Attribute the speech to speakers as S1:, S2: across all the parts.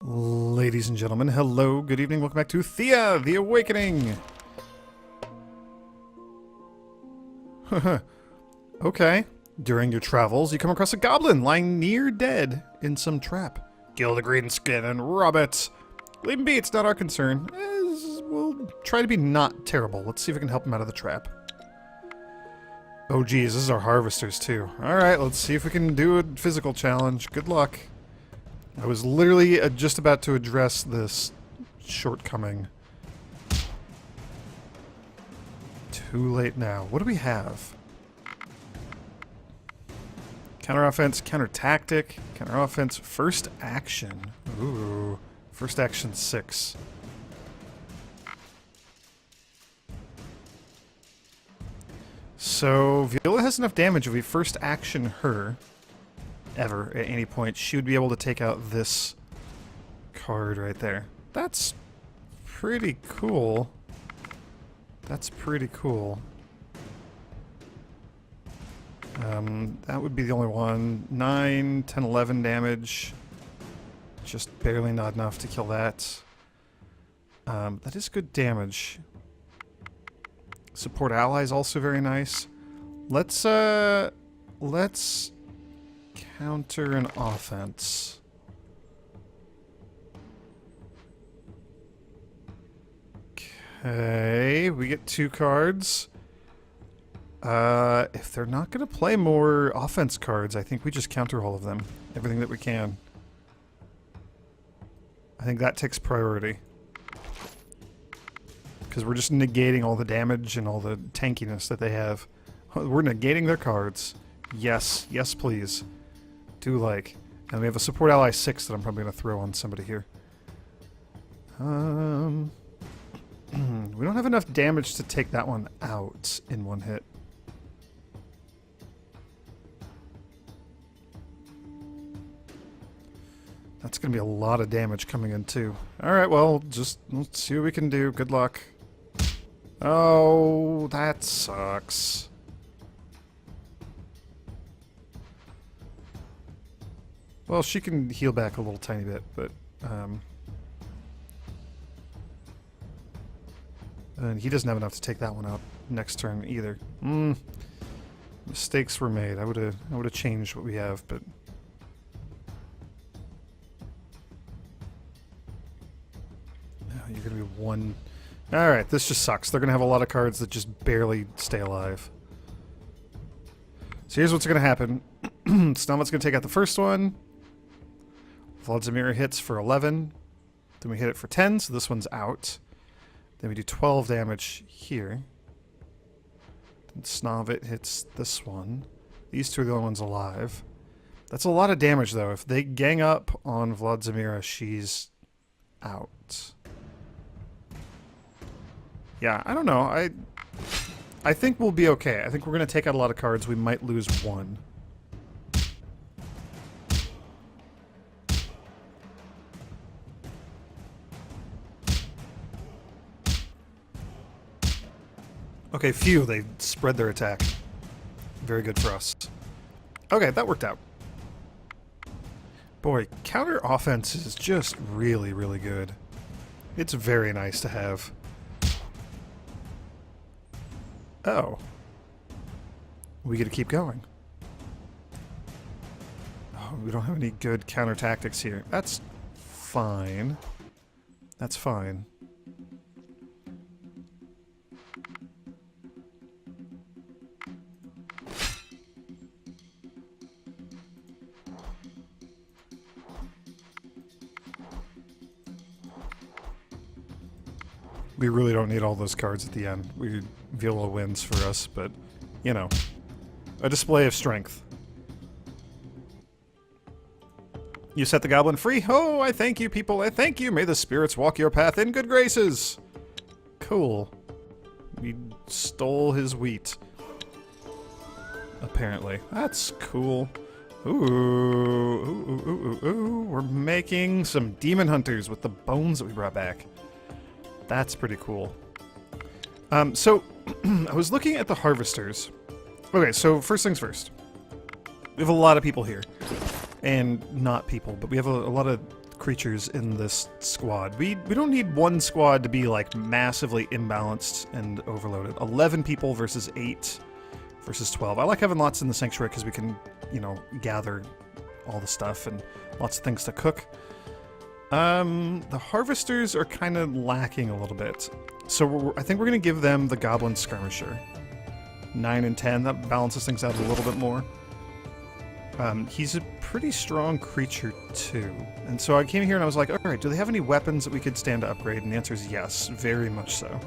S1: Ladies and gentlemen, hello, good evening, welcome back to Thea, the Awakening! Okay. During your travels, you come across a goblin lying near dead in some trap. Kill the green skin and rub it! Leave him be, it's not our concern. We'll try to be not terrible. Let's see if we can help him out of the trap. Oh geez, this is our harvesters too. Alright, let's see if we can do a physical challenge. Good luck. I was literally just about to address this shortcoming. Too late now. What do we have? Counter-offense, counter-tactic, counter-offense, first action. Ooh, first action 6. So, Viola has enough damage if we first action her. Ever, at any point, she would be able to take out this card right there. That's pretty cool. That's pretty cool. That would be the only one. 9, 10, 11 damage. Just barely not enough to kill that. That is good damage. Support allies also very nice. Let's counter an offense. Okay, we get 2 cards. If they're not going to play more offense cards, I think we just counter all of them. Everything that we can. I think that takes priority. Because we're just negating all the damage and all the tankiness that they have. We're negating their cards. Yes, yes please. Do like. And we have a support ally 6 that I'm probably going to throw on somebody here. We don't have enough damage to take that one out in one hit. That's going to be a lot of damage coming in too. Alright, well, just let's see what we can do. Good luck. Oh, that sucks. Well, she can heal back a little tiny bit, but and he doesn't have enough to take that one out next turn either. Mistakes were made. I would have changed what we have, but oh, you're gonna be one. All right, this just sucks. They're gonna have a lot of cards that just barely stay alive. So here's what's gonna happen. Stelmat's gonna take out the first one. Vladimir hits for 11. Then we hit it for 10, so this one's out. Then we do 12 damage here. Then Snovit hits this one. These two are the only ones alive. That's a lot of damage, though. If they gang up on Vladimira, she's out. Yeah, I don't know. I think we'll be okay. I think we're going to take out a lot of cards. We might lose one. Okay, phew, they spread their attack. Very good for us. Okay, that worked out. Boy, counter offense is just really, really good. It's very nice to have. Oh. We get to keep going. Oh, we don't have any good counter tactics here. That's fine. That's fine. We really don't need all those cards at the end. Viola wins for us, but, you know, a display of strength. You set the goblin free? Oh, I thank you, people. I thank you. May the spirits walk your path in good graces. Cool. We stole his wheat. Apparently. That's cool. Ooh. We're making some demon hunters with the bones that we brought back. That's pretty cool. So, I was looking at the harvesters. Okay, so first things first. We have a lot of people here. And not people, but we have a lot of creatures in this squad. We don't need one squad to be like massively imbalanced and overloaded. 11 people versus 8 versus 12. I like having lots in the sanctuary because we can, you know, gather all the stuff and lots of things to cook. The harvesters are kind of lacking a little bit. So I think we're going to give them the goblin skirmisher. 9 and 10, that balances things out a little bit more. He's a pretty strong creature too. And so I came here and I was like, alright, do they have any weapons that we could stand to upgrade? And the answer is yes, very much so.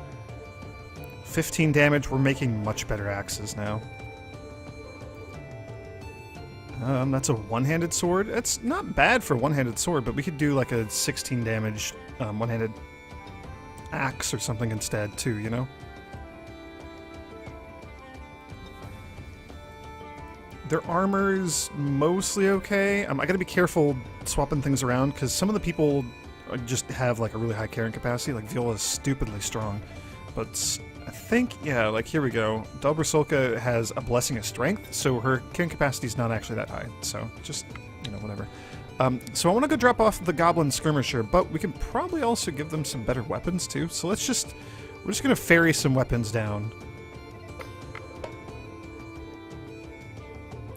S1: 15 damage, we're making much better axes now. That's a one-handed sword. It's not bad for a one-handed sword, but we could do like a 16 damage one-handed axe or something instead too, you know? Their armor's mostly okay. I gotta be careful swapping things around, because some of the people just have like a really high carrying capacity. Like Viola's stupidly strong. But I think, yeah, like here we go. Dalbrasolka has a blessing of strength, so her carrying capacity's not actually that high. So just, you know, whatever. So I want to go drop off the Goblin Skirmisher, but we can probably also give them some better weapons too. So we're just gonna ferry some weapons down.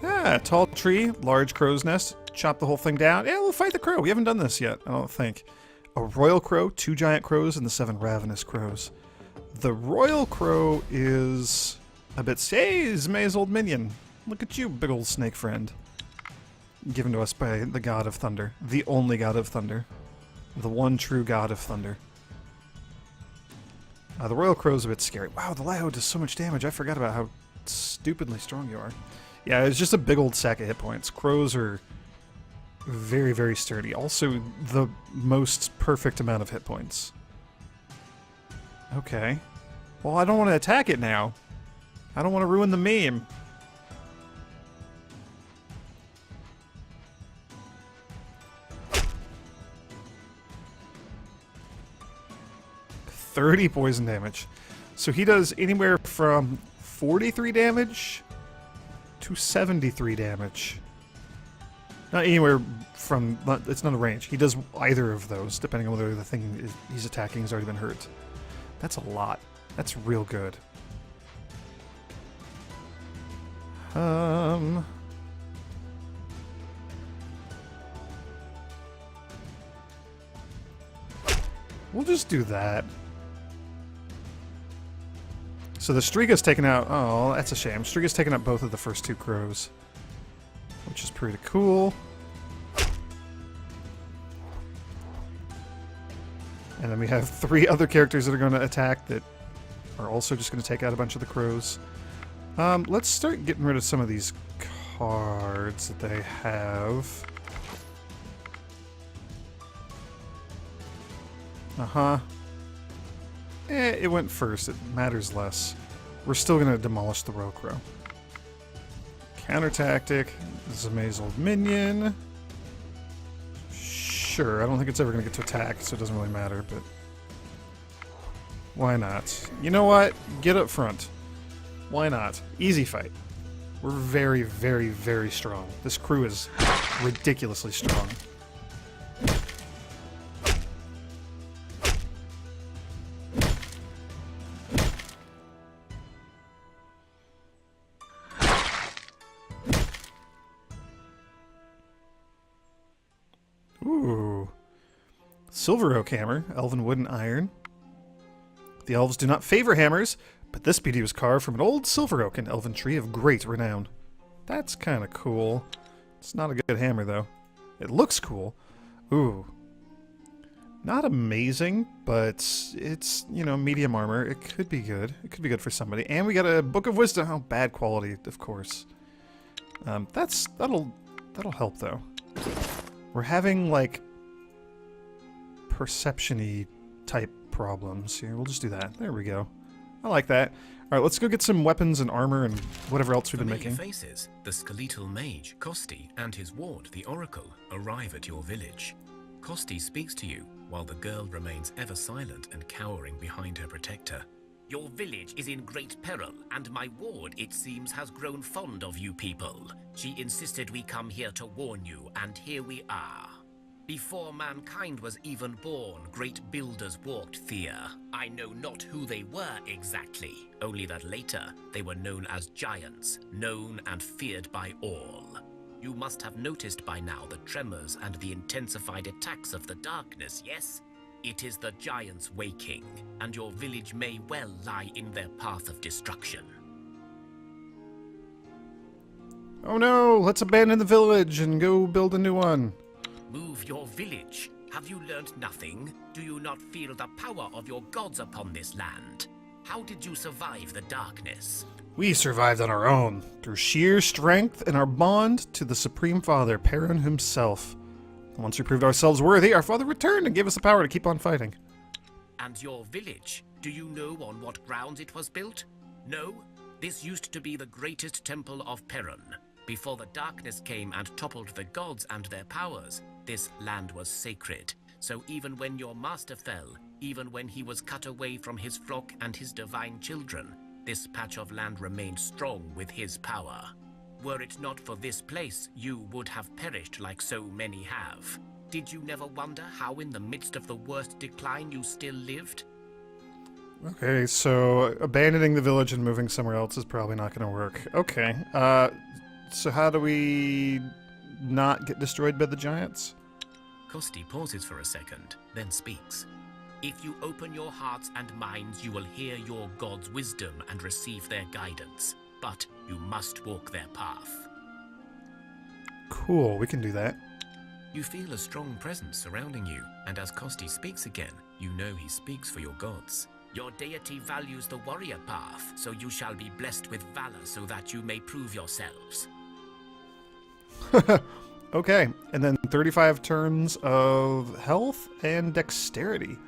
S1: Ah, tall tree, large crow's nest. Chop the whole thing down. Yeah, we'll fight the crow. We haven't done this yet, I don't think. A royal crow, 2 giant crows, and the 7 ravenous crows. The royal crow is a bit... Hey, Zmay's old minion. Look at you, big old snake friend. Given to us by the god of thunder. The only god of thunder. The one true god of thunder. The royal crow's a bit scary. Wow, the Lao does so much damage. I forgot about how stupidly strong you are. Yeah, it's just a big old sack of hit points. Crows are very, very sturdy. Also, the most perfect amount of hit points. Okay. Well, I don't want to attack it now. I don't want to ruin the meme. $30 poison damage. So he does anywhere from 43 damage to 73 damage. Not anywhere from... It's not a range. He does either of those, depending on whether the thing he's attacking has already been hurt. That's a lot. That's real good. We'll just do that. So the Striga's taken out... Oh, that's a shame. Striga's taken out both of the first 2 crows. Which is pretty cool. And then we have 3 other characters that are going to attack that are also just going to take out a bunch of the crows. Let's start getting rid of some of these cards that they have. Uh-huh. It went first. It matters less. We're still going to demolish the Royal Crow. Counter tactic. Zmay's old minion. Sure, I don't think it's ever going to get to attack, so it doesn't really matter, but... Why not? You know what? Get up front. Why not? Easy fight. We're very, very, very strong. This crew is ridiculously strong. Ooh. Silver oak hammer, elven wood and iron. The elves do not favor hammers, but this beauty was carved from an old silver oak and elven tree of great renown. That's kind of cool. It's not a good hammer, though. It looks cool. Ooh. Not amazing, but it's, you know, medium armor. It could be good. It could be good for somebody. And we got a Book of Wisdom. Oh, bad quality, of course. That'll help, though. We're having, like, perception-y type problems here. We'll just do that. There we go. I like that. Alright, let's go get some weapons and armor and whatever else we've been making.
S2: Faces, the skeletal mage, Kosti, and his ward, the Oracle, arrive at your village. Kosti speaks to you, while the girl remains ever silent and cowering behind her protector.
S3: Your village is in great peril, and my ward, it seems, has grown fond of you people. She insisted we come here to warn you, and here we are. Before mankind was even born, great builders walked Thea. I know not who they were exactly, only that later they were known as giants, known and feared by all. You must have noticed by now the tremors and the intensified attacks of the darkness, yes? It is the giants waking, and your village may well lie in their path of destruction.
S1: Oh no, let's abandon the village and go build a new one.
S3: Move your village. Have you learned nothing? Do you not feel the power of your gods upon this land? How did you survive the darkness?
S1: We survived on our own, through sheer strength and our bond to the Supreme Father, Perun himself. Once we proved ourselves worthy, our father returned and gave us the power to keep on fighting.
S3: And your village, do you know on what grounds it was built? No? This used to be the greatest temple of Perun. Before the darkness came and toppled the gods and their powers, this land was sacred. So even when your master fell, even when he was cut away from his flock and his divine children, this patch of land remained strong with his power. Were it not for this place, you would have perished like so many have. Did you never wonder how in the midst of the worst decline you still lived?
S1: Okay, so abandoning the village and moving somewhere else is probably not going to work. Okay, so how do we not get destroyed by the giants?
S2: Kosti pauses for a second, then speaks.
S3: If you open your hearts and minds, you will hear your God's wisdom and receive their guidance. But you must walk their path.
S1: Cool, we can do that.
S2: You feel a strong presence surrounding you, and as Kosti speaks again, you know he speaks for your gods.
S3: Your deity values the warrior path, so you shall be blessed with valor so that you may prove yourselves.
S1: Okay, and then 35 turns of health and dexterity.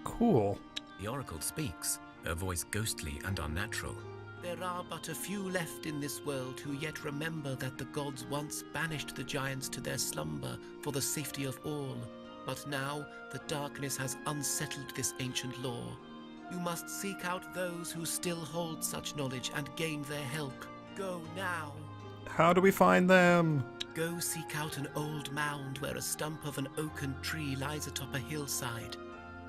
S1: Cool.
S2: The oracle speaks, her voice ghostly and unnatural.
S3: There are but a few left in this world who yet remember that the gods once banished the giants to their slumber for the safety of all. But now the darkness has unsettled this ancient lore. You must seek out those who still hold such knowledge and gain their help. Go now.
S1: How do we find them?
S3: Go seek out an old mound where a stump of an oaken tree lies atop a hillside.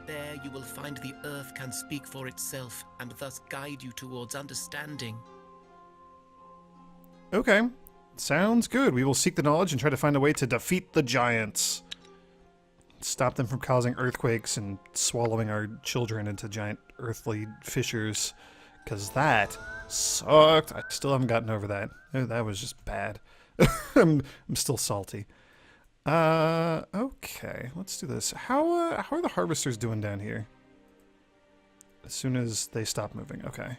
S3: There you will find the earth can speak for itself and thus guide you towards understanding.
S1: Okay, sounds good. We will seek the knowledge and try to find a way to defeat the giants. Stop them from causing earthquakes and swallowing our children into giant earthly fissures. Because that sucked. I still haven't gotten over that. That was just bad. I'm still salty. Okay, let's do this. How are the harvesters doing down here? As soon as they stop moving, okay.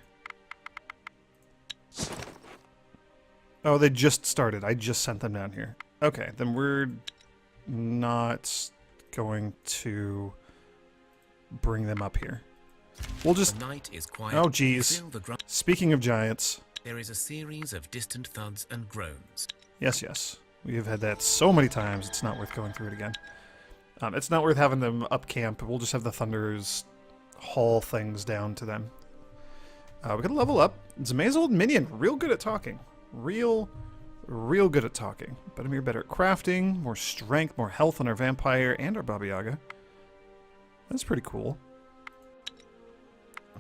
S1: Oh, they just started. I just sent them down here. Okay, then we're not going to bring them up here. We'll just...
S2: The night is quiet.
S1: Oh, geez.
S2: Feel the
S1: Speaking of giants...
S2: There is a series of distant thuds and groans.
S1: Yes, yes. We have had that so many times, it's not worth going through it again. It's not worth having them up camp. We'll just have the Thunders haul things down to them. We're going to level up. Zama's old minion, real good at talking. Real good at talking. But I'm better at crafting, more strength, more health on our vampire and our Baba Yaga. That's pretty cool.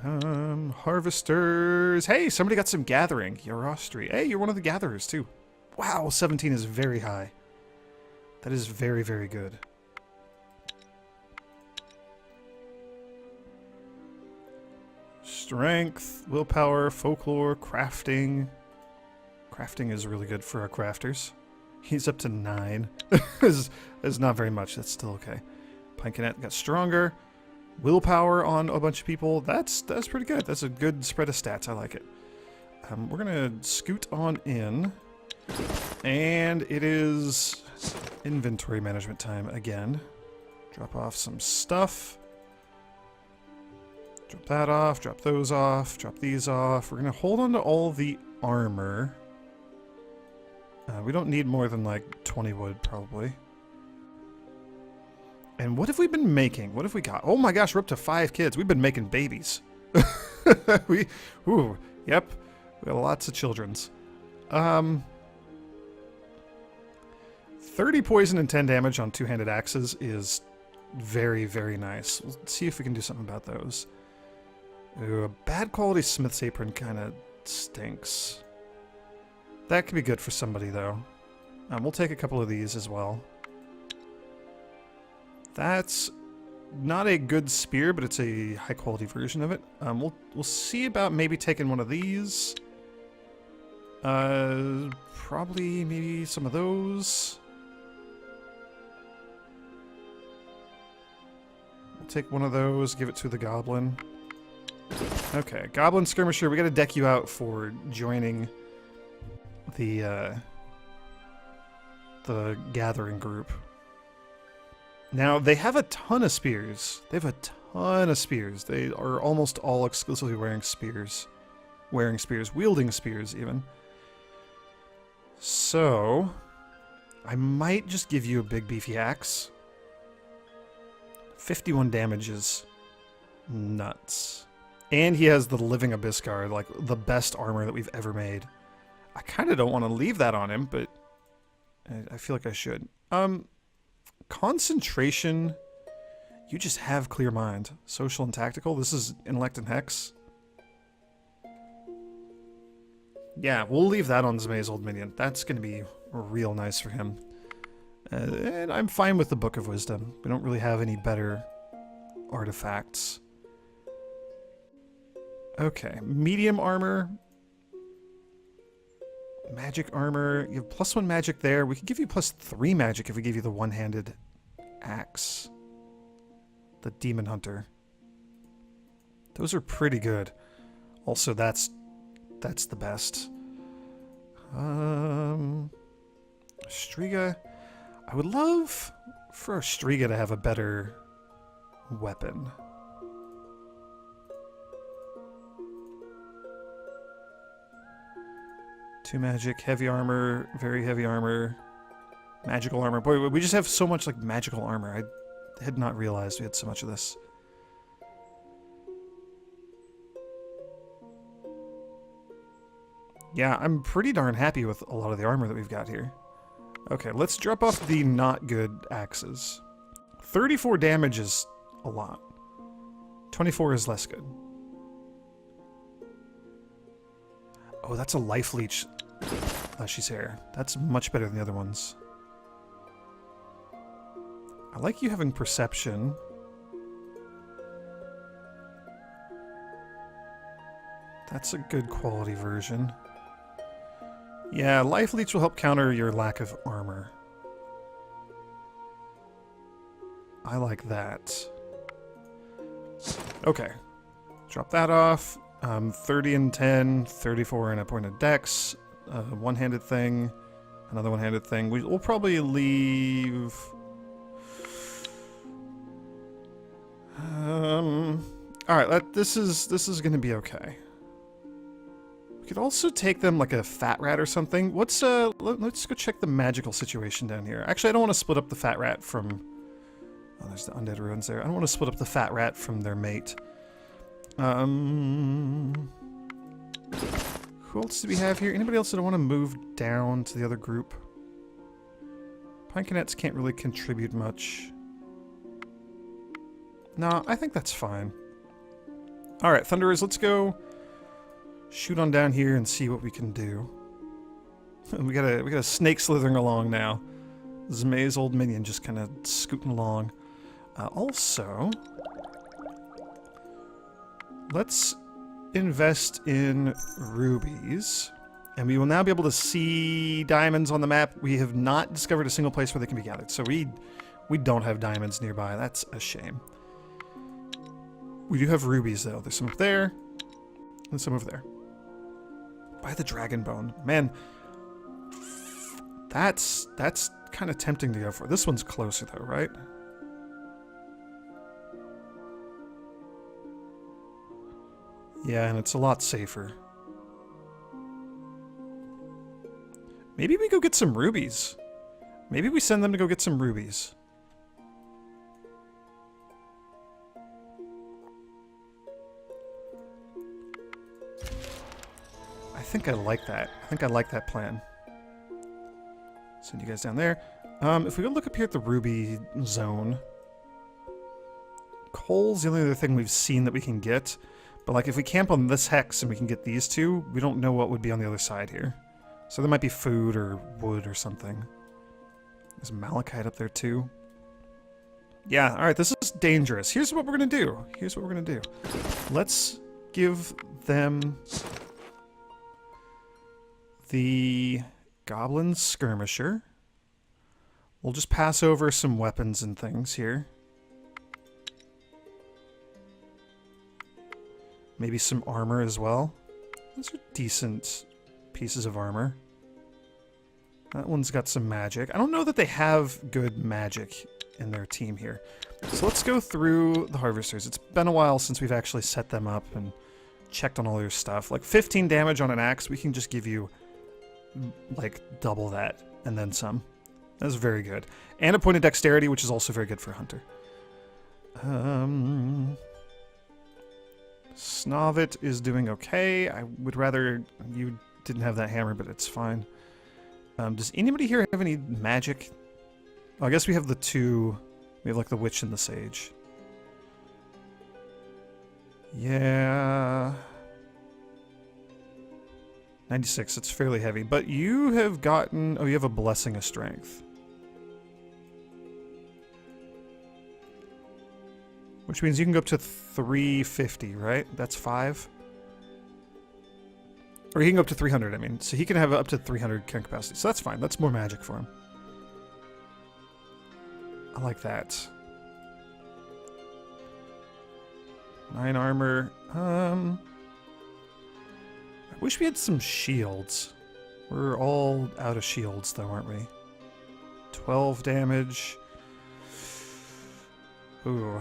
S1: Harvesters. Hey, somebody got some gathering. Yarostri. Hey, you're one of the gatherers too. Wow, 17 is very high. That is very, very good. Strength, willpower, folklore, crafting. Crafting is really good for our crafters. He's up to 9. is not very much. That's still okay. Pinkinet got stronger. Willpower on a bunch of people. That's pretty good. That's a good spread of stats. I like it. We're gonna scoot on in. And it is inventory management time again. Drop off some stuff. Drop that off, drop those off, drop these off. We're going to hold on to all the armor. We don't need more than like 20 wood, probably. And what have we been making? What have we got? Oh my gosh, we're up to 5 kids. We've been making babies. Yep. We got lots of children's. 30 poison and 10 damage on two-handed axes is very, very nice. We'll see if we can do something about those. Ooh, a bad quality smith's apron kind of stinks. That could be good for somebody, though. We'll take a couple of these as well. That's not a good spear, but it's a high-quality version of it. We'll see about maybe taking one of these. Probably maybe some of those. We'll take one of those, give it to the goblin. Okay, goblin skirmisher, we gotta deck you out for joining the gathering group. Now, they have a ton of spears. They have a ton of spears. They are almost all exclusively wearing spears. Wielding spears, even. So, I might just give you a big beefy axe. 51 damage is nuts. And he has the Living Abyss Guard, like the best armor that we've ever made. I kind of don't want to leave that on him, but I feel like I should. Concentration. You just have clear mind. Social and tactical. This is intellect and hex. Yeah, we'll leave that on Zmay's old minion. That's going to be real nice for him. And I'm fine with the Book of Wisdom. We don't really have any better artifacts. Okay, medium armor. Magic armor. You have +1 magic there. We could give you +3 magic if we give you the one-handed axe. The Demon Hunter. Those are pretty good. Also, that's the best. Striga. I would love for Striga to have a better weapon. Two magic, heavy armor, very heavy armor, magical armor. Boy, we just have so much like magical armor. I had not realized we had so much of this. Yeah, I'm pretty darn happy with a lot of the armor that we've got here. Okay, let's drop off the not good axes. 34 damage is a lot. 24 is less good. Oh, that's a life leech. She's hair. That's much better than the other ones. I like you having perception. That's a good quality version. Yeah, life leech will help counter your lack of armor. I like that. Okay. Drop that off. 30 and 10, 34 and a point of dex. One-handed thing. Another one-handed thing. We'll probably leave... Alright, this is gonna be okay. We could also take them like a fat rat or something. Let's go check the magical situation down here. Actually, I don't want to split up the fat rat from... Oh, there's the undead ruins there. I don't want to split up the fat rat from their mate. Who else do we have here? Anybody else that want to move down to the other group? Pinconets can't really contribute much. No, I think that's fine. Alright, Thunderers, let's go shoot on down here and see what we can do. we got a snake slithering along now. Zmay's old minion just kind of scooting along. Also, let's invest in rubies. And we will now be able to see diamonds on the map. We have not discovered a single place where they can be gathered. So we don't have diamonds nearby. That's a shame. We do have rubies, though. There's some up there, and some over there. By the dragon bone. Man, that's kind of tempting to go for. This one's closer, though, right? Yeah, and it's a lot safer. Maybe we go get some rubies. Maybe we send them to go get some rubies. I think I like that. I think I like that plan. Send you guys down there. If we go look up here at the ruby zone, coal's the only other thing we've seen that we can get. But like if we camp on this hex and we can get these two, we don't know what would be on the other side here. So there might be food or wood or something. There's malachite up there too. Yeah, alright, this is dangerous. Here's what we're gonna do. Here's what we're gonna do. Let's give them the goblin skirmisher. We'll just pass over some weapons and things here. Maybe some armor as well. Those are decent pieces of armor. That one's got some magic. I don't know that they have good magic in their team here. So let's go through the harvesters. It's been a while since we've actually set them up and checked on all their stuff. Like 15 damage on an axe, we can just give you like double that and then some. That's very good. And a point of dexterity, which is also very good for a hunter. Snovit is doing okay. I would rather you didn't have that hammer, but it's fine. Does anybody here have any magic? Oh, I guess we have the two. We have like the witch and the sage. Yeah. 96, it's fairly heavy. But you have gotten... Oh, you have a blessing of strength. Which means you can go up to 350, right? That's 5. Or he can go up to 300, I mean. So he can have up to 300 carrying capacity. So that's fine. That's more magic for him. I like that. 9 armor. I wish we had some shields. We're all out of shields, though, aren't we? 12 damage. Ooh.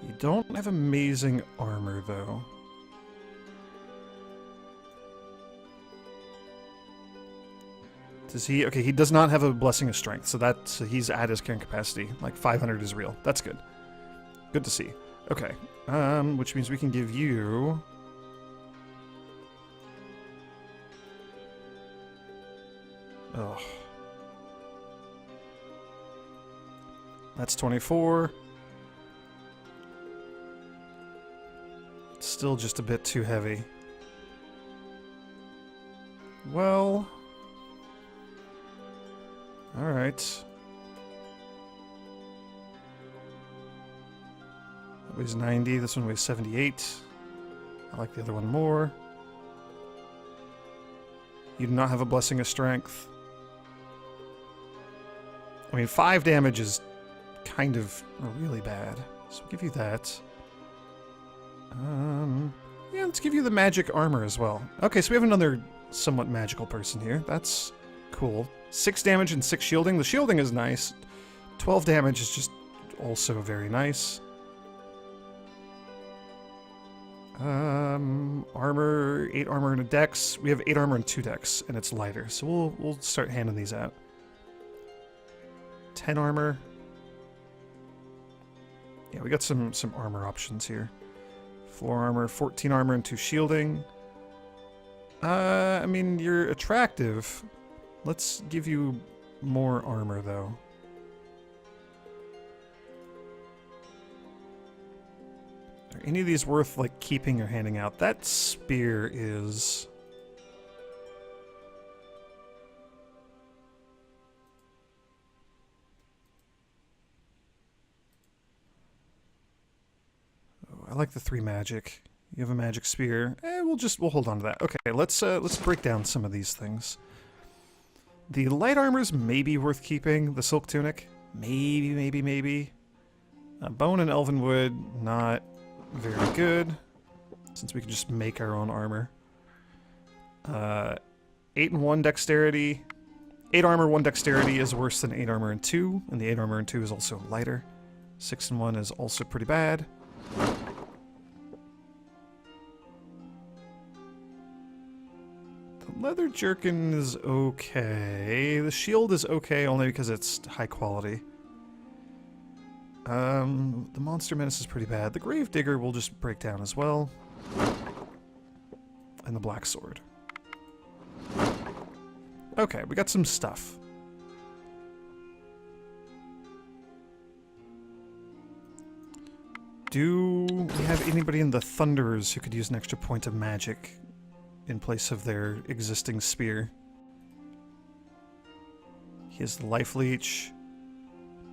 S1: You don't have amazing armor, though. Does he? Okay, he does not have a blessing of strength, so he's at his carrying capacity. Like 500 is real. That's good. Good to see. Okay, which means we can give you... Oh. That's 24. It's still just a bit too heavy. Well... Alright. That weighs 90, this one weighs 78. I like the other one more. You do not have a blessing of strength. I mean, 5 damage is kind of really bad. So we'll give you that. Yeah, let's give you the magic armor as well. Okay, so we have another somewhat magical person here. That's cool. 6 damage and 6 shielding. The shielding is nice. 12 damage is just also very nice. Armor, 8 armor and a dex. We have 8 armor and 2 dex, and it's lighter. So we'll start handing these out. 10 armor. Yeah, we got some armor options here. 4 armor, 14 armor, and 2 shielding. I mean, you're attractive. Let's give you more armor, though. Are any of these worth, like, keeping or handing out? That spear is... Oh, I like the 3 magic. You have a magic spear. We'll hold on to that. Okay, let's break down some of these things. The light armor's maybe worth keeping. The silk tunic, maybe. Bone and elven wood, not very good, since we can just make our own armor. 8 and 1 dexterity. 8 armor, 1 dexterity is worse than 8 armor and 2, and the 8 armor and 2 is also lighter. 6 and 1 is also pretty bad. The leather jerkin is okay. The shield is okay only because it's high quality. The monster menace is pretty bad. The grave digger will just break down as well. And the black sword. Okay, we got some stuff. Do we have anybody in the Thunderers who could use an extra point of magic in place of their existing spear? He has life leech.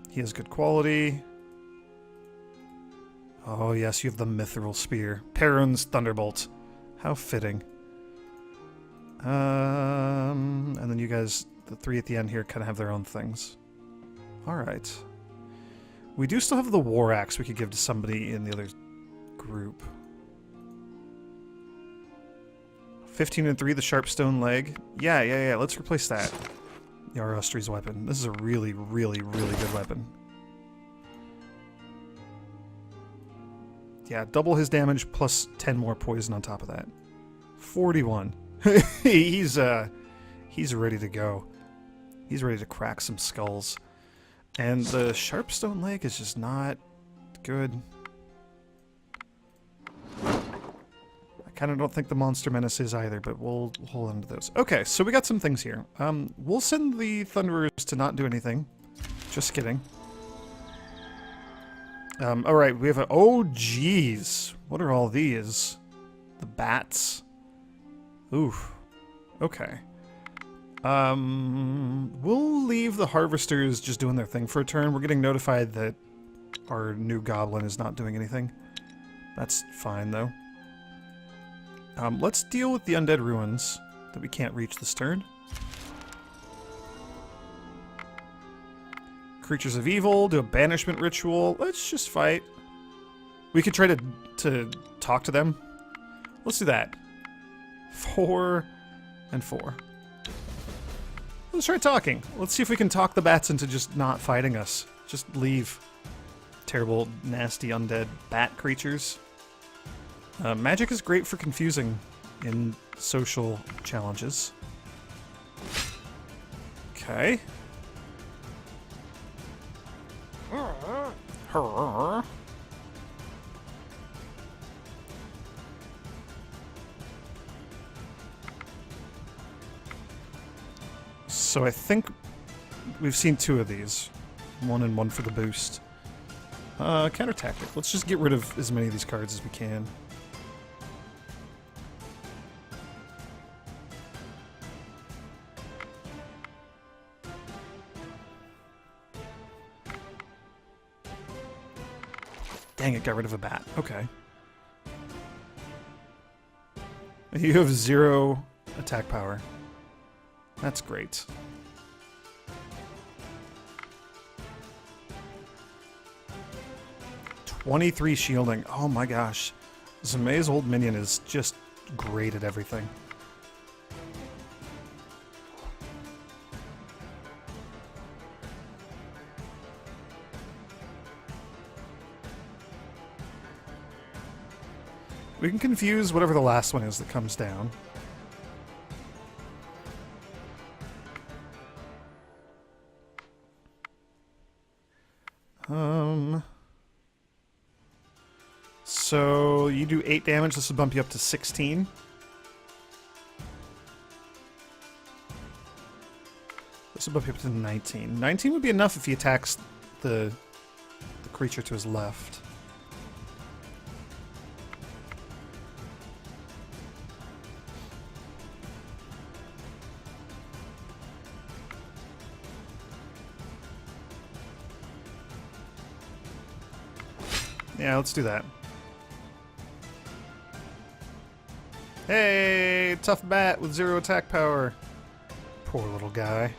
S1: He has good quality. Oh yes, you have the mithril spear. Perun's Thunderbolt. How fitting. And then you guys, the three at the end here, kind of have their own things. Alright. We do still have the War Axe we could give to somebody in the other group. 15 and 3, the Sharp Stone Leg. Yeah, let's replace that. The Arastri's weapon. This is a really, really, really good weapon. Yeah, double his damage plus 10 more poison on top of that. 41. He's ready to go. He's ready to crack some skulls. And the Sharpstone Leg is just not good. I kind of don't think the Monster Menace is either, but we'll hold on to those. Okay, so we got some things here. We'll send the Thunderers to not do anything. Just kidding. Alright, we have a... Oh, jeez. What are all these? The bats. Oof. Okay. We'll leave the Harvesters just doing their thing for a turn. We're getting notified that our new Goblin is not doing anything. That's fine, though. Let's deal with the Undead Ruins that we can't reach this turn. Creatures of Evil, do a Banishment Ritual. Let's just fight. We could try to talk to them. Let's do that. 4 and 4. Let's try talking. Let's see if we can talk the bats into just not fighting us. Just leave. Terrible, nasty, undead bat creatures. Magic is great for confusing in social challenges. Okay. So I think we've seen 2 of these. 1 and 1 for the boost. Counter tactic. Let's just get rid of as many of these cards as we can. Dang it, got rid of a bat. Okay. You have 0 attack power. That's great. '23 shielding. Oh my gosh. Zamae's old minion is just great at everything. We can confuse whatever the last one is that comes down. So you do 8 damage, this will bump you up to 16. This will bump you up to 19. 19 would be enough if he attacks the creature to his left. Yeah, let's do that. Hey, tough bat with 0 attack power. Poor little guy.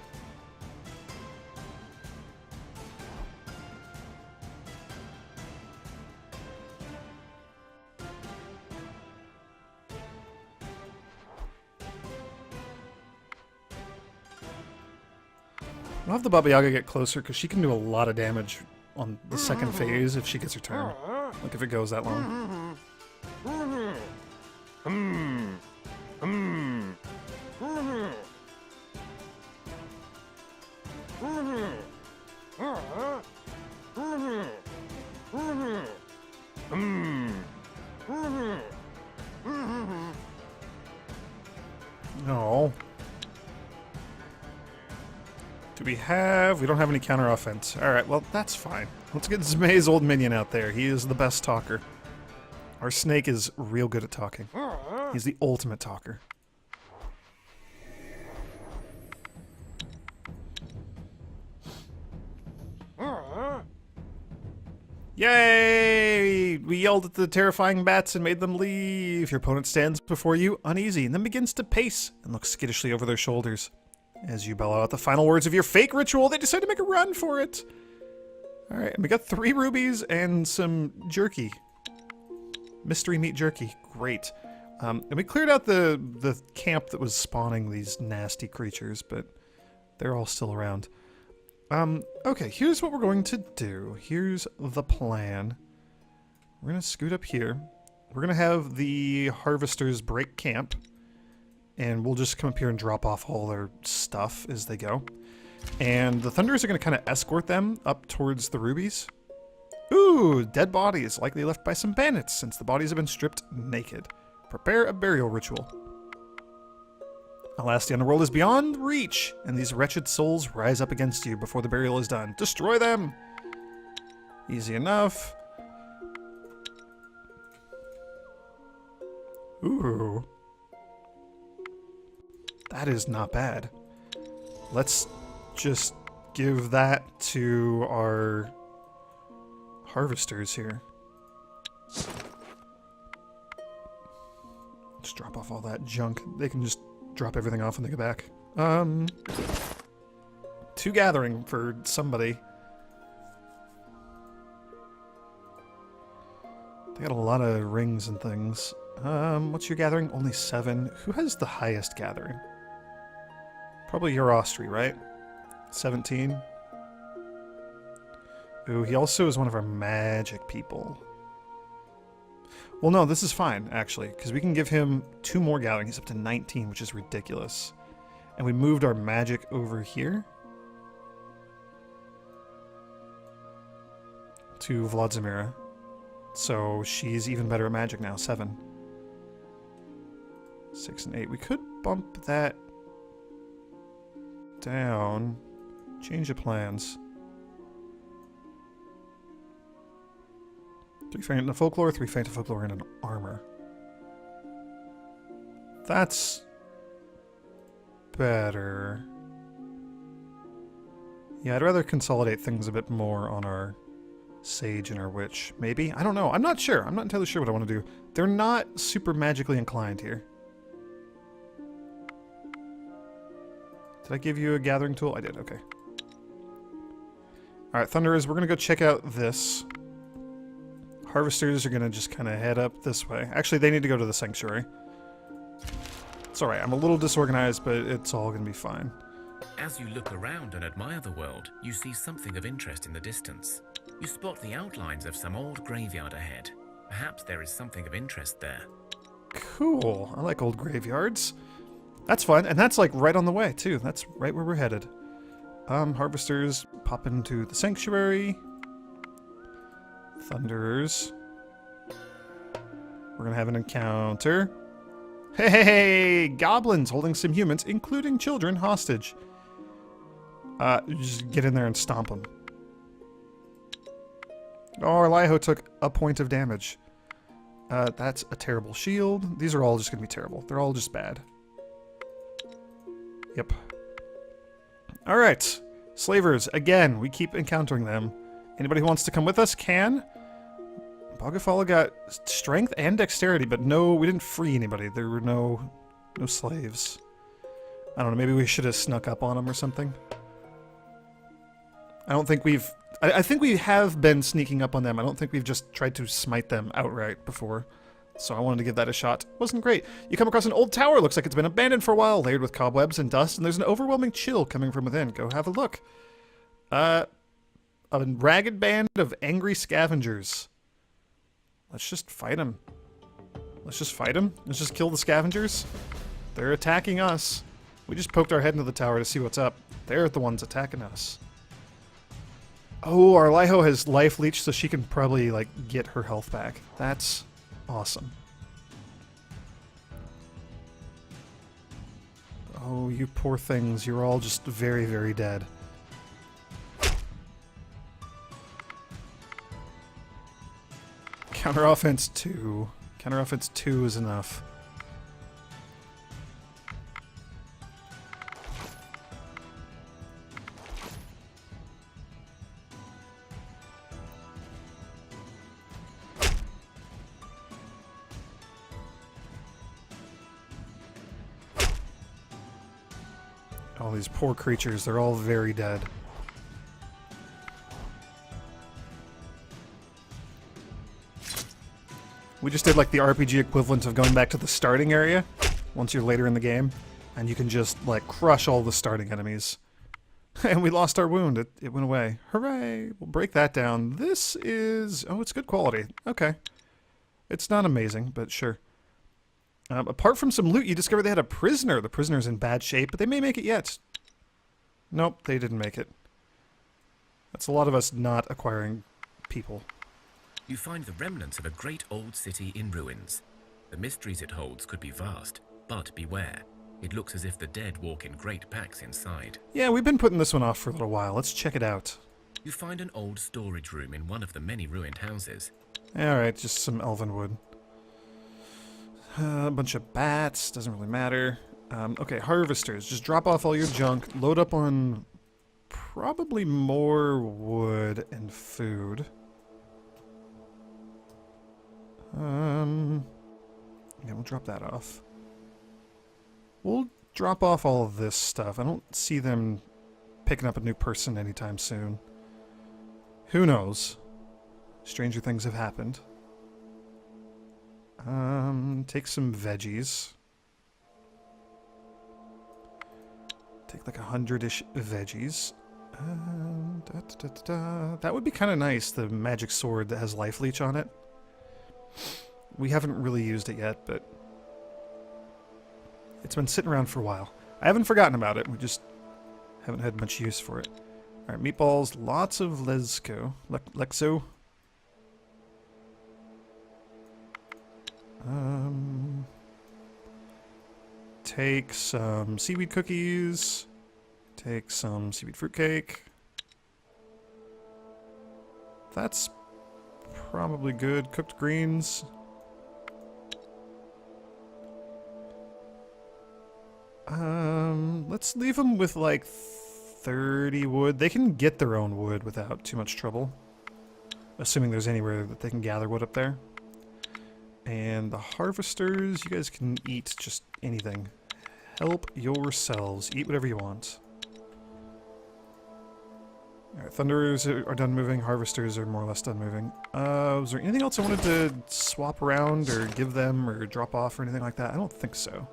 S1: We'll have the Baba Yaga get closer because she can do a lot of damage on the second phase if she gets her turn. Like if it goes that long. No. we have? We don't have any counter offense. Alright, well, that's fine. Let's get Zmay's old minion out there. He is the best talker. Our snake is real good at talking. He's the ultimate talker. Yay! We yelled at the terrifying bats and made them leave. Your opponent stands before you, uneasy, and then begins to pace and look skittishly over their shoulders. As you bellow out the final words of your fake ritual, they decide to make a run for it. Alright, and we got 3 rubies and some jerky. Mystery meat jerky. Great. And we cleared out the camp that was spawning these nasty creatures, but they're all still around. Okay, here's what we're going to do. Here's the plan. We're going to scoot up here. We're going to have the harvesters break camp. And we'll just come up here and drop off all their stuff as they go. And the Thunderers are going to kind of escort them up towards the rubies. Ooh, dead bodies, likely left by some bandits, since the bodies have been stripped naked. Prepare a burial ritual. Alas, the underworld is beyond reach, and these wretched souls rise up against you before the burial is done. Destroy them! Easy enough. Ooh. That is not bad. Let's just give that to our harvesters here. Just drop off all that junk. They can just drop everything off when they get back. 2 gathering for somebody. They got a lot of rings and things. What's your gathering? Only 7. Who has the highest gathering? Probably your Austri, right? 17. Ooh, he also is one of our magic people. Well, no, this is fine, actually, because we can give him 2 more gathering. He's up to 19, which is ridiculous. And we moved our magic over here to Vladimira. So she's even better at magic now, 7. 6 and 8. We could bump that down. Change of plans. 3 faint in folklore, 3 faint in folklore, and an armor. That's better. Yeah, I'd rather consolidate things a bit more on our sage and our witch. Maybe? I don't know. I'm not sure. I'm not entirely sure what I want to do. They're not super magically inclined here. Did I give you a gathering tool? I did, okay. Alright, Thunderers, we're going to go check out this. Harvesters are going to just kind of head up this way. Actually, they need to go to the sanctuary. It's alright, I'm a little disorganized, but it's all going to be fine.
S2: As you look around and admire the world, you see something of interest in the distance. You spot the outlines of some old graveyard ahead. Perhaps there is something of interest there.
S1: Cool. I like old graveyards. That's fun, and that's like right on the way, too. That's right where we're headed. Harvesters pop into the sanctuary. Thunderers. We're gonna have an encounter. Hey, goblins holding some humans, including children, hostage. Just get in there and stomp them. Oh, our Liho took a point of damage. That's a terrible shield. These are all just gonna be terrible. They're all just bad. Yep. Alright. Slavers, again, we keep encountering them. Anybody who wants to come with us can. Bogafala got strength and dexterity, but no, we didn't free anybody. There were no slaves. I don't know, maybe we should have snuck up on them or something. I don't think we've... I think we have been sneaking up on them. I don't think we've just tried to smite them outright before. So I wanted to give that a shot. Wasn't great. You come across an old tower. Looks like it's been abandoned for a while, layered with cobwebs and dust, and there's an overwhelming chill coming from within. Go have a look. A ragged band of angry scavengers. Let's just fight them. Let's just fight them. Let's just kill the scavengers. They're attacking us. We just poked our head into the tower to see what's up. They're the ones attacking us. Oh, our Liho has life leech, so she can probably, like, get her health back. That's awesome. Oh, you poor things. You're all just very, very dead. Counter-offense 2. Counter-offense 2 is enough. All these poor creatures, they're all very dead. We just did like the RPG equivalent of going back to the starting area once you're later in the game, and you can just like crush all the starting enemies. And we lost our wound. It went away. Hooray! We'll break that down. This is... oh, it's good quality. Okay. It's not amazing, but sure. Apart from some loot, you discovered they had a prisoner. The prisoner's in bad shape, but they may make it yet. Nope, they didn't make it. That's a lot of us not acquiring people.
S2: You find the remnants of a great old city in ruins. The mysteries it holds could be vast, but beware. It looks as if the dead walk in great packs inside.
S1: Yeah, we've been putting this one off for a little while. Let's check it out.
S2: You find an old storage room in one of the many ruined houses.
S1: Alright, just some elven wood. A bunch of bats, doesn't really matter. Okay, harvesters. Just drop off all your junk, load up on probably more wood and food. Yeah, we'll drop that off. We'll drop off all of this stuff. I don't see them picking up a new person anytime soon. Who knows? Stranger things have happened. Take some veggies. Take like 100-ish veggies. That would be kind of nice, the magic sword that has life leech on it. We haven't really used it yet, but it's been sitting around for a while. I haven't forgotten about it, we just haven't had much use for it. Alright, meatballs, lots of Lexo. Take some seaweed cookies. Take some seaweed fruitcake. That's probably good. Cooked greens. Let's leave them with like 30 wood. They can get their own wood without too much trouble. Assuming there's anywhere that they can gather wood up there. And the harvesters, you guys can eat just anything. Help yourselves. Eat whatever you want. Alright, thunderers are done moving. Harvesters are more or less done moving. Was there anything else I wanted to swap around or give them or drop off or anything like that? I don't think so.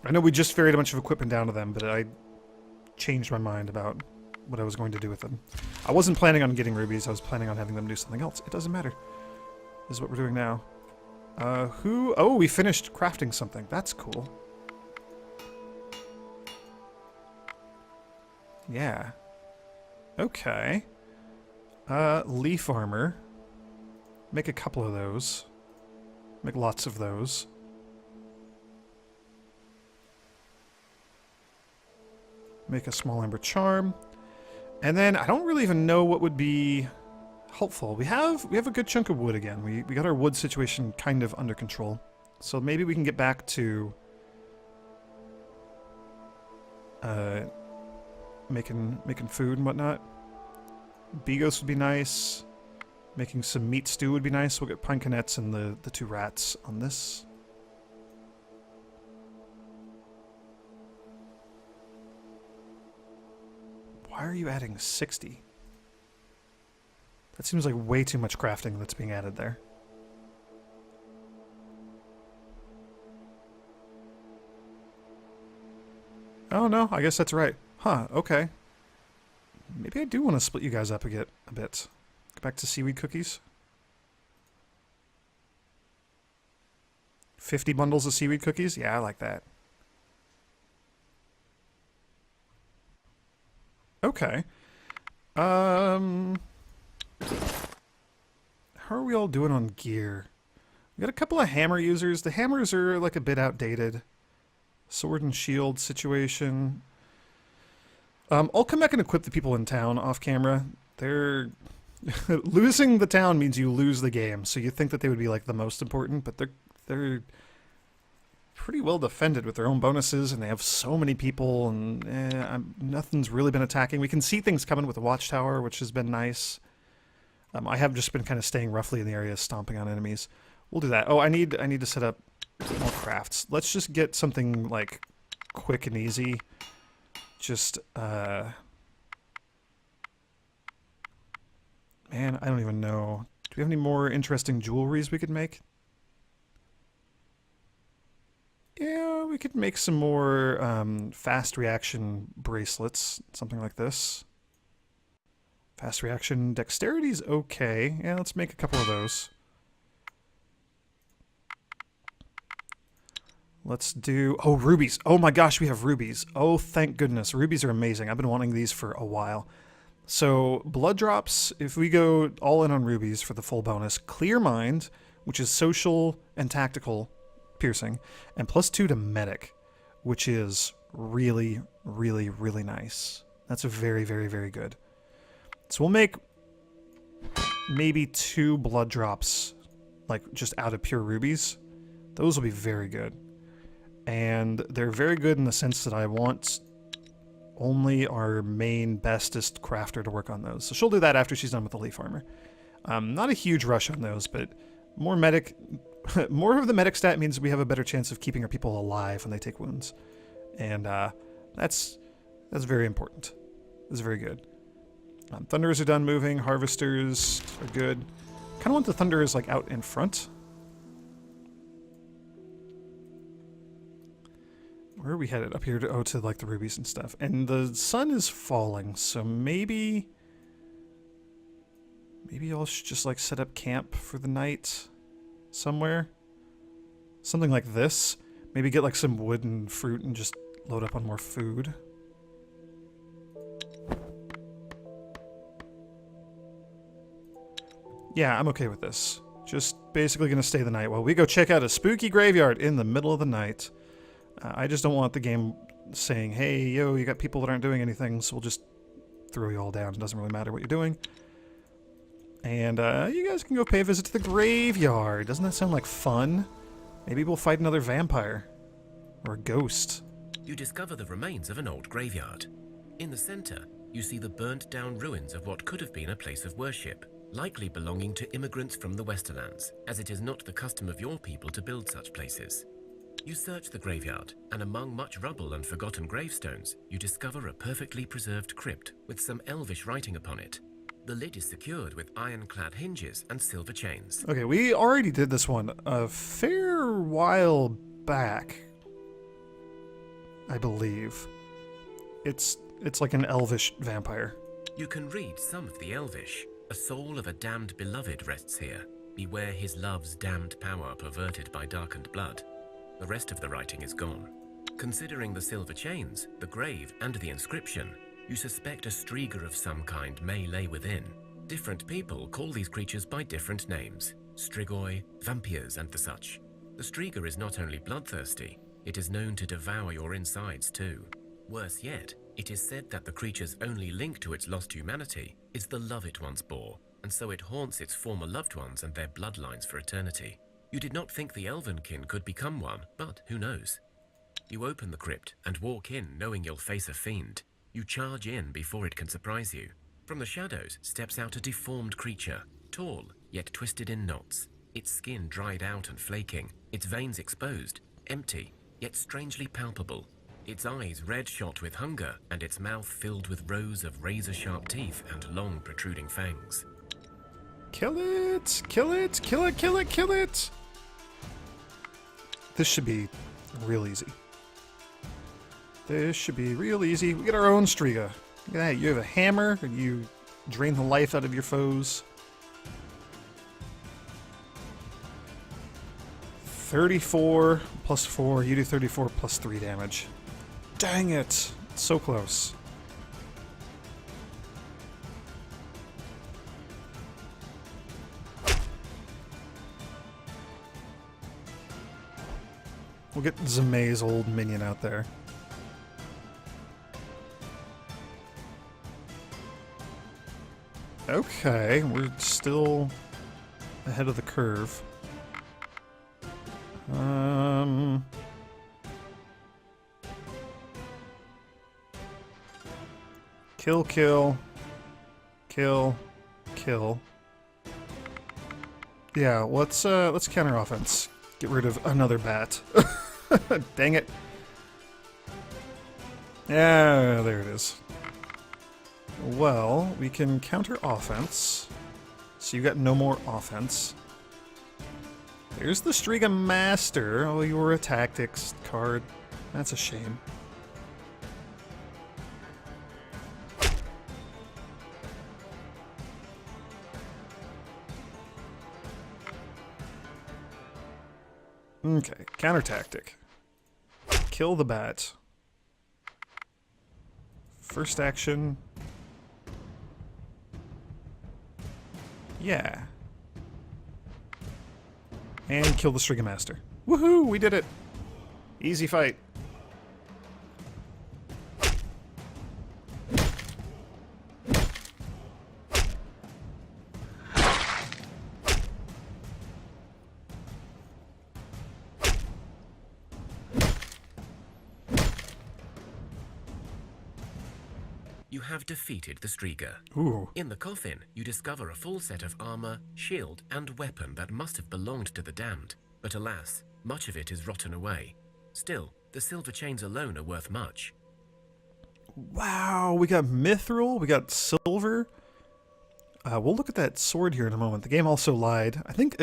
S1: I know we just ferried a bunch of equipment down to them, but I changed my mind about what I was going to do with them. I wasn't planning on getting rubies. I was planning on having them do something else. It doesn't matter. This is what we're doing now. Oh, we finished crafting something. That's cool. Yeah. Okay. Leaf armor. Make a couple of those. Make lots of those. Make a small amber charm. And then I don't really even know what would be helpful. We have a good chunk of wood again. We got our wood situation kind of under control. So maybe we can get back to making food and whatnot. Bigos would be nice. Making some meat stew would be nice. We'll get pine conettes and the 2 rats on this. Why are you adding 60? That seems like way too much crafting that's being added there. Oh no, I guess that's right. Huh, okay. Maybe I do want to split you guys up a bit. Go back to seaweed cookies. 50 bundles of seaweed cookies? Yeah, I like that. Okay. How are we all doing on gear? We got a couple of hammer users. The hammers are like a bit outdated. Sword and shield situation. I'll come back and equip the people in town off camera. They're Losing the town means you lose the game, so you think that they would be like the most important, but they're pretty well defended with their own bonuses, and they have so many people, and nothing's really been attacking. We can see things coming with the watchtower, which has been nice. I have just been kind of staying roughly in the area, stomping on enemies. We'll do that. Oh, I need to set up more crafts. Let's just get something like quick and easy. Just man, I don't even know. Do we have any more interesting jewelries we could make? Yeah, we could make some more fast reaction bracelets, something like this. Fast reaction dexterity's okay. Yeah, let's make a couple of those. Let's do... Oh, rubies. Oh my gosh, we have rubies. Oh, thank goodness. Rubies are amazing. I've been wanting these for a while. So, blood drops, if we go all in on rubies for the full bonus, clear mind, which is social and tactical piercing, and +2 to medic, which is really, really, really nice. That's very, very, very good. So we'll make maybe 2 blood drops, like just out of pure rubies. Those will be very good. And they're very good in the sense that I want only our main bestest crafter to work on those. So she'll do that after she's done with the leaf armor. Not a huge rush on those, but more medic... more of the medic stat means we have a better chance of keeping our people alive when they take wounds. And that's very important. That's very good. Thunderers are done moving. Harvesters are good. Kind of want the Thunderers like out in front. Where are we headed? Up here to like the rubies and stuff. And the sun is falling, so maybe I'll just like set up camp for the night somewhere. Something like this. Maybe get like some wood and fruit and just load up on more food. Yeah, I'm okay with this. Just basically gonna stay the night while we go check out a spooky graveyard in the middle of the night. I just don't want the game saying, hey, yo, you got people that aren't doing anything, so we'll just throw you all down. It doesn't really matter what you're doing. And you guys can go pay a visit to the graveyard. Doesn't that sound like fun? Maybe we'll fight another vampire. Or a ghost.
S2: You discover the remains of an old graveyard. In the center, you see the burnt down ruins of what could have been a place of worship, likely belonging to immigrants from the Westerlands, as it is not the custom of your people to build such places. You search the graveyard, and among much rubble and forgotten gravestones, you discover a perfectly preserved crypt with some elvish writing upon it. The lid is secured with ironclad hinges and silver chains.
S1: Okay, we already did this one a fair while back, I believe. It's like an elvish vampire.
S2: You can read some of the elvish. A soul of a damned beloved rests here. Beware his love's damned power perverted by darkened blood. The rest of the writing is gone. Considering the silver chains, the grave, and the inscription, you suspect a striga of some kind may lay within. Different people call these creatures by different names. Strigoi, vampires, and the such. The striga is not only bloodthirsty, it is known to devour your insides too. Worse yet, it is said that the creature's only link to its lost humanity is the love it once bore, and so it haunts its former loved ones and their bloodlines for eternity. You did not think the Elvenkin could become one, but who knows? You open the crypt and walk in knowing you'll face a fiend. You charge in before it can surprise you. From the shadows steps out a deformed creature, tall yet twisted in knots, its skin dried out and flaking, its veins exposed, empty yet strangely palpable, its eyes red-shot with hunger and its mouth filled with rows of razor-sharp teeth and long protruding fangs.
S1: Kill it! Kill it! Kill it! Kill it! Kill it! This should be real easy. This should be real easy. We get our own striga. Look at that. You have a hammer, and you drain the life out of your foes. 34 plus 4. You do 34 plus 3 damage. Dang it! So close. We'll get Zemay's old minion out there. Okay, we're still ahead of the curve. Kill, kill. Kill. Kill. Yeah, let's counter offense. Get rid of another bat. Dang it. Yeah, there it is. Well, we can counter offense. So you got no more offense. There's the Striga Master. Oh, you were a tactics card. That's a shame. Okay, counter tactic. Kill the bat. First action. Yeah. And kill the Striga Master. Woohoo! We did it! Easy fight.
S2: You have defeated the Striga.
S1: Ooh.
S2: In the coffin, you discover a full set of armor, shield, and weapon that must have belonged to the damned. But alas, much of it is rotten away. Still, the silver chains alone are worth much.
S1: Wow, we got mithril, we got silver. We'll look at that sword here in a moment. The game also lied. I think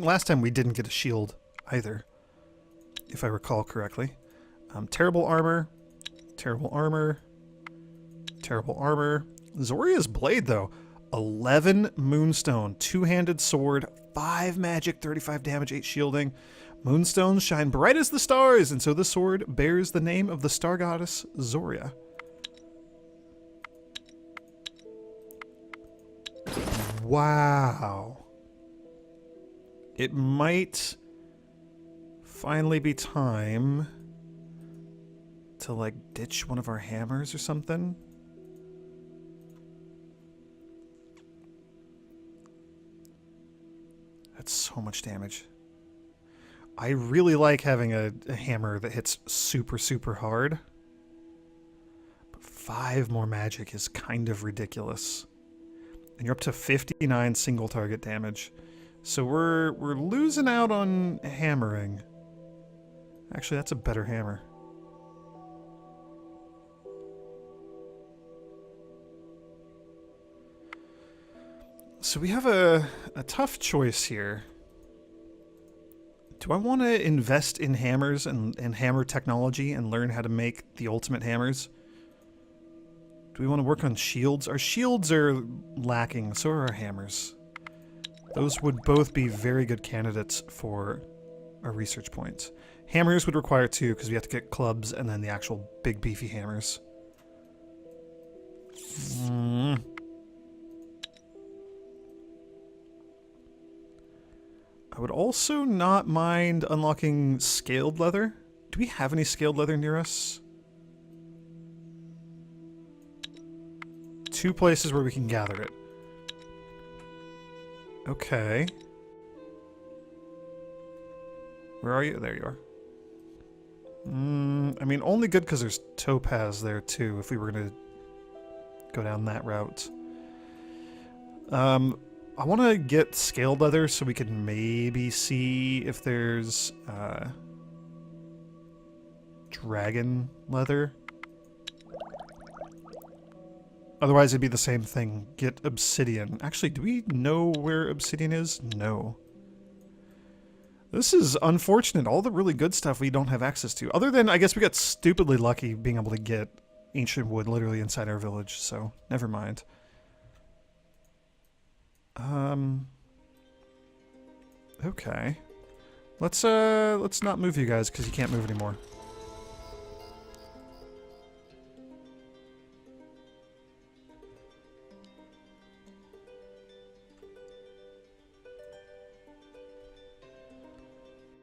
S1: last time we didn't get a shield either, if I recall correctly. Terrible armor. Terrible armor. Terrible armor. Zoria's blade, though. 11 moonstone, two-handed sword, 5 magic, 35 damage, 8 shielding. Moonstones shine bright as the stars, and so the sword bears the name of the star goddess Zoria. Wow. It might finally be time to, like, ditch one of our hammers or something. That's so much damage. I really like having a hammer that hits super, super hard. But 5 more magic is kind of ridiculous. And you're up to 59 single target damage. So we're losing out on hammering. Actually, that's a better hammer. So we have a tough choice here. Do I want to invest in hammers and hammer technology and learn how to make the ultimate hammers? Do we want to work on shields? Our shields are lacking, so are our hammers. Those would both be very good candidates for our research points. Hammers would require 2 because we have to get clubs and then the actual big beefy hammers. I would also not mind unlocking scaled leather. Do we have any scaled leather near us? 2 places where we can gather it. Okay. Where are you? There you are. I mean, only good because there's topaz there too, if we were going to go down that route. I want to get scaled leather so we can maybe see if there's dragon leather. Otherwise, it'd be the same thing. Get obsidian. Actually, do we know where obsidian is? No. This is unfortunate. All the really good stuff we don't have access to. Other than, I guess we got stupidly lucky being able to get ancient wood literally inside our village, so never mind. Okay. Let's not move you guys because you can't move anymore.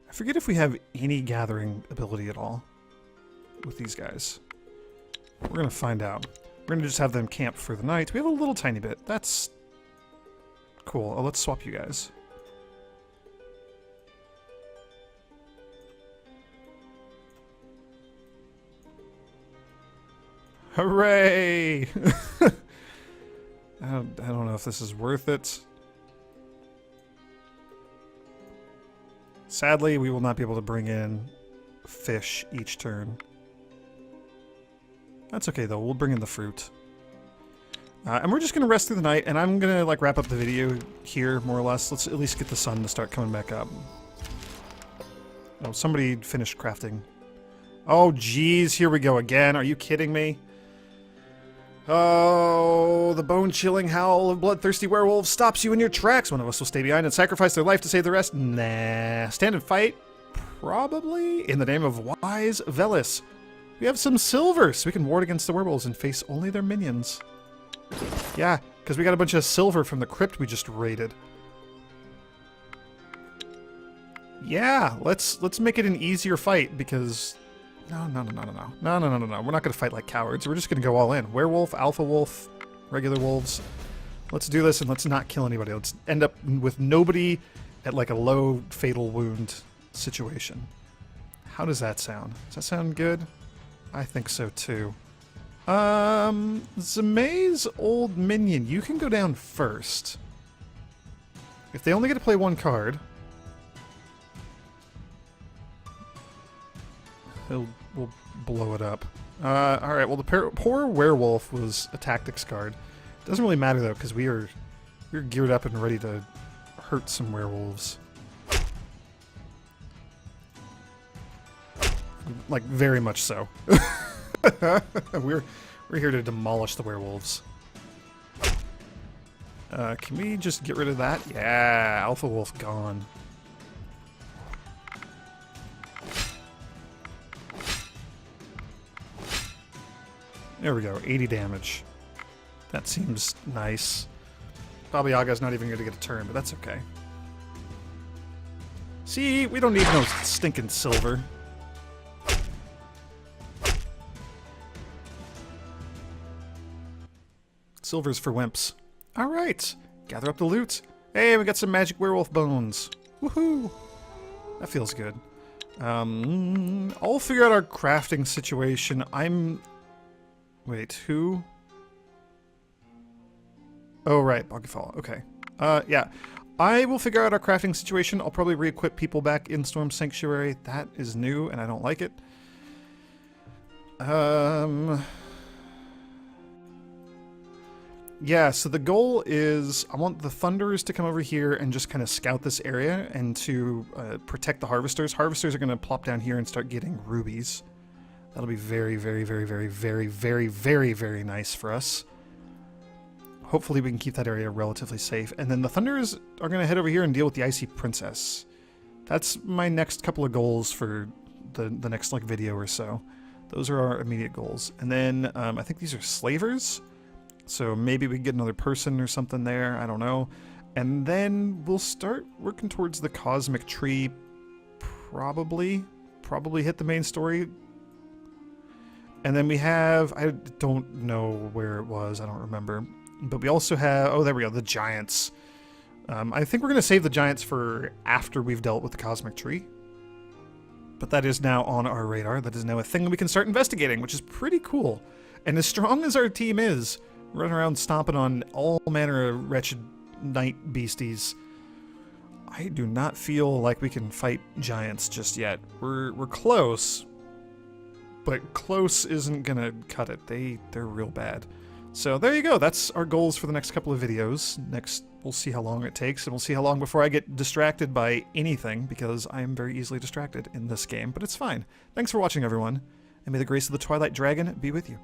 S1: I forget if we have any gathering ability at all with these guys. We're gonna find out. We're gonna just have them camp for the night. We have a little tiny bit. That's Cool. Oh, let's swap you guys. Hooray! I don't know if this is worth it. Sadly, we will not be able to bring in fish each turn. That's okay though, we'll bring in the fruit. And we're just gonna rest through the night, and I'm gonna like wrap up the video here, more or less. Let's at least get the sun to start coming back up. Oh, somebody finished crafting. Oh geez, here we go again. Are you kidding me? Oh, the bone-chilling howl of bloodthirsty werewolves stops you in your tracks. One of us will stay behind and sacrifice their life to save the rest. Nah. Stand and fight? Probably. In the name of wise Velis. We have some silver, so we can ward against the werewolves and face only their minions. Yeah, because we got a bunch of silver from the crypt we just raided. Yeah, let's make it an easier fight, because... No. We're not going to fight like cowards. We're just going to go all in. Werewolf, alpha wolf, regular wolves. Let's do this and let's not kill anybody. Let's end up with nobody at like a low fatal wound situation. How does that sound? Does that sound good? I think so too. Zamei's old minion, you can go down first. If they only get to play one card, we'll blow it up. Alright, well the poor werewolf was a tactics card. Doesn't really matter though, because we're geared up and ready to hurt some werewolves. Like, very much so. We're here to demolish the werewolves. Can we just get rid of that? Yeah, alpha wolf gone. There we go, 80 damage. That seems nice. Baba Yaga's not even going to get a turn, but that's okay. See, we don't need no stinking silver. Silver's for wimps. Alright, gather up the loot. Hey, we got some magic werewolf bones. Woohoo! That feels good. I'll figure out our crafting situation. Wait, who? Oh, right, Boggyfall. Okay. Yeah. I will figure out our crafting situation. I'll probably re-equip people back in Storm Sanctuary. That is new, and I don't like it. Yeah, so the goal is I want the Thunderers to come over here and just kind of scout this area and to protect the Harvesters. Harvesters are going to plop down here and start getting rubies. That'll be very, very, very, very, very, very, very, very nice for us. Hopefully we can keep that area relatively safe. And then the Thunderers are going to head over here and deal with the Icy Princess. That's my next couple of goals for the next like video or so. Those are our immediate goals. And then I think these are slavers. So maybe we can get another person or something there. I don't know. And then we'll start working towards the Cosmic Tree. Probably hit the main story. And then we have, I don't know where it was, I don't remember. But we also have, oh there we go, the Giants. I think we're going to save the Giants for after we've dealt with the Cosmic Tree. But that is now on our radar. That is now a thing we can start investigating, which is pretty cool. And as strong as our team is, running around stomping on all manner of wretched night beasties, I do not feel like we can fight giants just yet. We're close, but close isn't gonna cut it. They're real bad. So there you go. That's our goals for the next couple of videos. Next, we'll see how long it takes, and we'll see how long before I get distracted by anything, because I am very easily distracted in this game, but it's fine. Thanks for watching, everyone, and may the grace of the Twilight Dragon be with you.